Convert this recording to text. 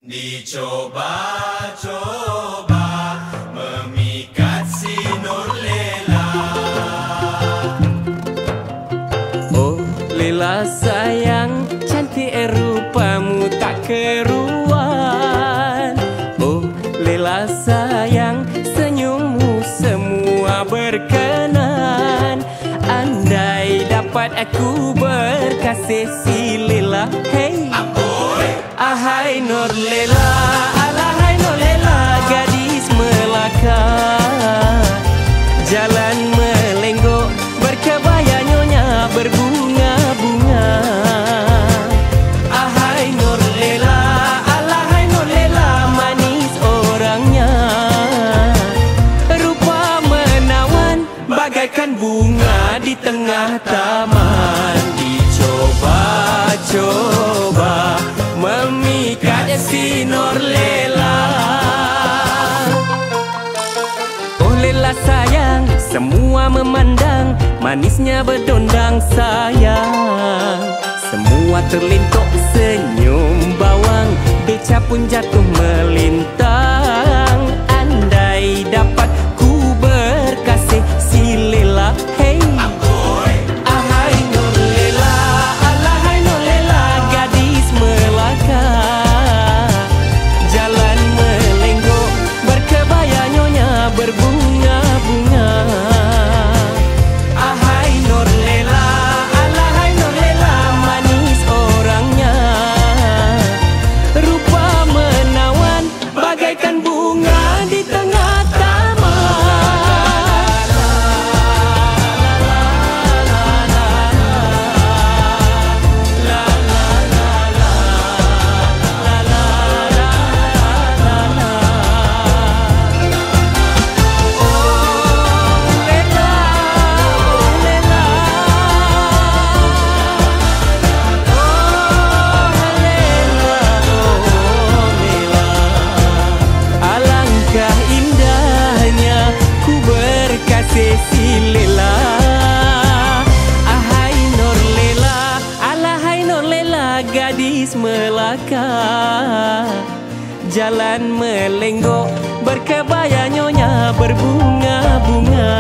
Dicoba-coba memikat si Nurlela. Oh Lela sayang, cantik rupamu tak keruan. Oh Lela sayang, senyummu semua berkenan. Andai dapat aku berkasih si Lela, hey ahai Nurlela, alahai Nurlela, gadis Melaka. Jalan melenggok, berkebaya nyonya berbunga-bunga. Ahai Nurlela, alahai Nurlela, manis orangnya. Rupa menawan, bagaikan bunga di tengah taman. Dicoba-coba memikat si Nurlela. Oh Lela sayang, semua memandang manisnya berdondang sayang. Semua terlintok senyum bawang, beca pun jatuh melintang. Andai dapat ku berkasih si Lela, hey ahai Nurlela, alahai Nurlela, gadis Melaka. Jalan melenggok, berkebaya nyonya berbunga-bunga. Ahai Nurlela, alahai Nurlela, manis orangnya. Rupa menawan, bagaikan bunga di tengah taman. Alangkah indahnya ku berkasih si Lela. Ahai Nurlela, alahai Nurlela, gadis Melaka. Jalan melenggok, berkebaya nyonya berbunga-bunga.